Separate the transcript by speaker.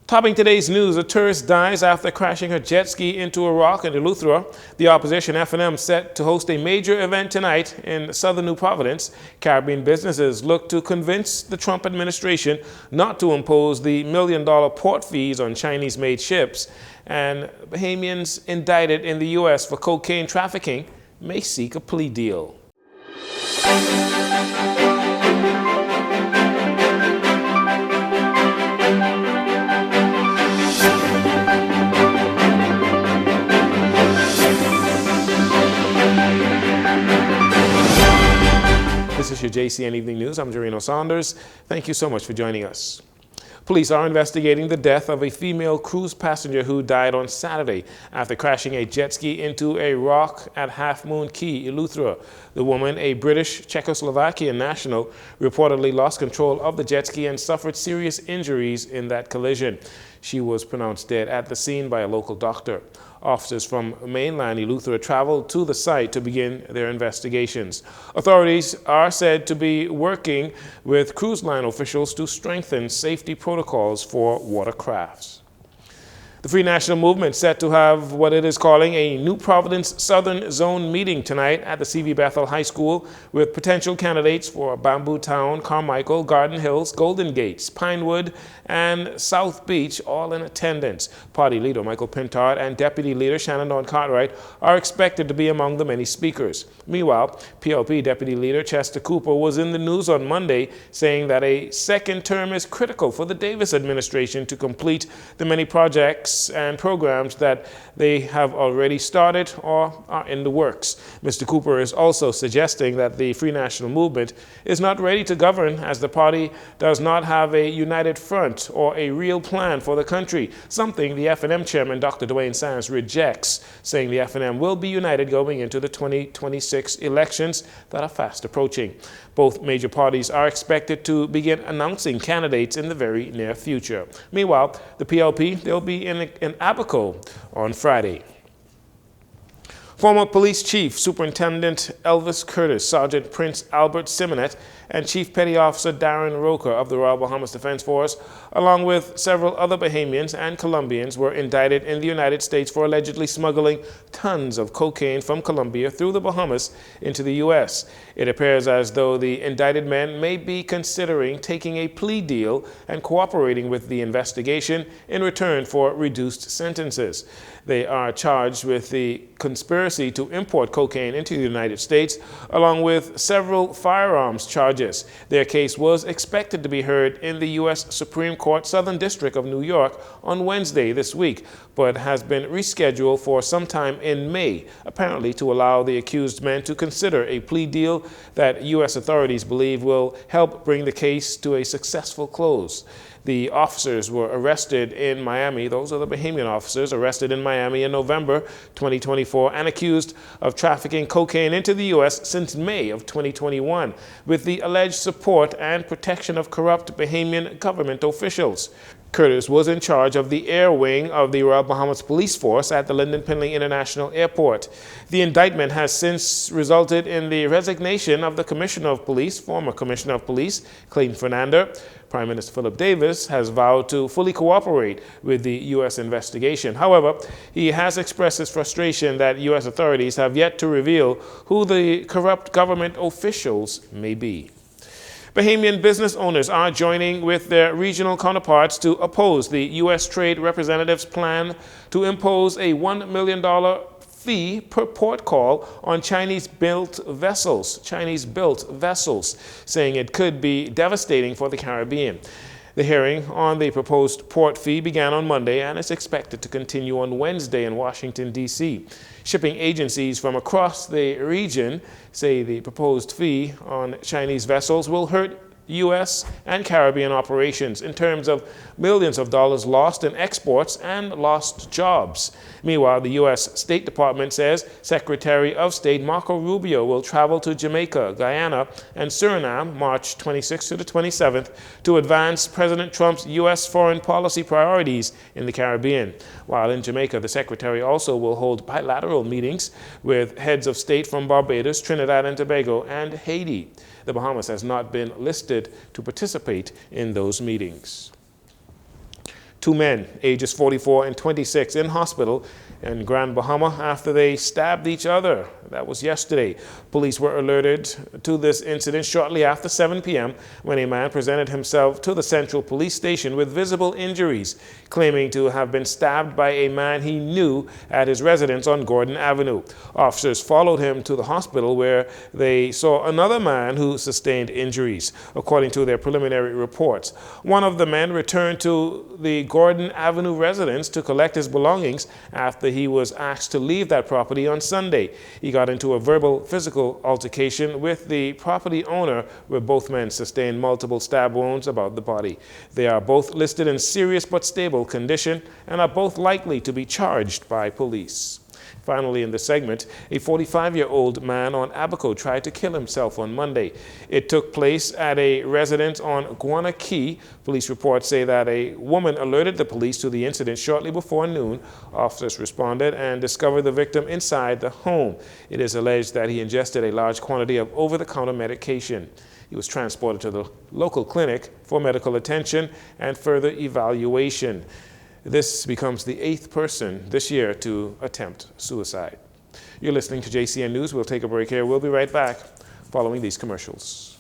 Speaker 1: Topping today's news, a tourist dies after crashing her jet ski into a rock in Eleuthera. The opposition F&M set to host a major event tonight in southern New Providence. Caribbean businesses look to convince the Trump administration not to impose the $1 million port fees on Chinese-made ships. And Bahamians indicted in the U.S. for cocaine trafficking may seek a plea deal. This is your JCN Evening News. I'm Jarino Saunders. Thank you so much for joining us. Police are investigating the death of a female cruise passenger who died on Saturday after crashing a jet ski into a rock at Half Moon Cay, Eleuthera. The woman, a British Czechoslovakian national, reportedly lost control of the jet ski and suffered serious injuries in that collision. She was pronounced dead at the scene by a local doctor. Officers from mainland Eleuthera traveled to the site to begin their investigations. Authorities are said to be working with cruise line officials to strengthen safety protocols for watercrafts. The Free National Movement set to have what it is calling a New Providence Southern Zone meeting tonight at the C.V. Bethel High School with potential candidates for Bamboo Town, Carmichael, Garden Hills, Golden Gates, Pinewood, and South Beach, all in attendance. Party leader Michael Pintard and Deputy Leader Shannon Dawn Cartwright are expected to be among the many speakers. Meanwhile, PLP Deputy Leader Chester Cooper was in the news on Monday saying that a second term is critical for the Davis administration to complete the many projects and programs that they have already started or are in the works. Mr. Cooper is also suggesting that the Free National Movement is not ready to govern as the party does not have a united front or a real plan for the country, something the F&M chairman Dr. Dwayne Sands rejects, saying the F&M will be united going into the 2026 elections that are fast approaching. Both major parties are expected to begin announcing candidates in the very near future. Meanwhile, the PLP, they'll be in Abaco on Friday. Former Police Chief Superintendent Elvis Curtis, Sergeant Prince Albert Simonet, and Chief Petty Officer Darren Roker of the Royal Bahamas Defense Force, along with several other Bahamians and Colombians, were indicted in the United States for allegedly smuggling tons of cocaine from Colombia through the Bahamas into the U.S. It appears as though the indicted men may be considering taking a plea deal and cooperating with the investigation in return for reduced sentences. They are charged with the conspiracy to import cocaine into the United States, along with several firearms charges. Their case was expected to be heard in the U.S. Supreme Court Southern District of New York on Wednesday this week, but has been rescheduled for sometime in May, apparently to allow the accused men to consider a plea deal that U.S. authorities believe will help bring the case to a successful close. The officers were arrested in Miami. Those are the Bahamian officers arrested in Miami in November 2024 and accused of trafficking cocaine into the U.S. since May of 2021 with the alleged support and protection of corrupt Bahamian government officials. Curtis was in charge of the air wing of the Royal Bahamas Police Force at the Lynden Pinley International Airport. The indictment has since resulted in the resignation of the Commissioner of Police, former Commissioner of Police, Clayton Fernander. Prime Minister Philip Davis has vowed to fully cooperate with the U.S. investigation. However, he has expressed his frustration that U.S. authorities have yet to reveal who the corrupt government officials may be. Bahamian business owners are joining with their regional counterparts to oppose the U.S. Trade Representative's plan to impose a $1 million fee per port call on Chinese-built vessels, saying it could be devastating for the Caribbean. The hearing on the proposed port fee began on Monday and is expected to continue on Wednesday in Washington, D.C. Shipping agencies from across the region say the proposed fee on Chinese vessels will hurt U.S. and Caribbean operations in terms of millions of dollars lost in exports and lost jobs. Meanwhile, the U.S. State Department says Secretary of State Marco Rubio will travel to Jamaica, Guyana, and Suriname March 26th to the 27th to advance President Trump's U.S. foreign policy priorities in the Caribbean. While in Jamaica, the Secretary also will hold bilateral meetings with heads of state from Barbados, Trinidad and Tobago, and Haiti. The Bahamas has not been listed to participate in those meetings. Two men, ages 44 and 26, in hospital in Grand Bahama after they stabbed each other. That was yesterday. Police were alerted to this incident shortly after 7 p.m. when a man presented himself to the Central Police Station with visible injuries, claiming to have been stabbed by a man he knew at his residence on Gordon Avenue. Officers followed him to the hospital where they saw another man who sustained injuries, according to their preliminary reports. One of the men returned to the Gordon Avenue residence to collect his belongings after he was asked to leave that property on Sunday. He got into a verbal physical altercation with the property owner where both men sustained multiple stab wounds about the body. They are both listed in serious but stable condition and are both likely to be charged by police. Finally, in the segment, a 45-year-old man on Abaco tried to kill himself on Monday. It took place at a residence on Guana Key. Police reports say that a woman alerted the police to the incident shortly before noon. Officers responded and discovered the victim inside the home. It is alleged that he ingested a large quantity of over-the-counter medication. He was transported to the local clinic for medical attention and further evaluation. This becomes the 8th person this year to attempt suicide. You're listening to JCN News. We'll take a break here. We'll be right back following these commercials.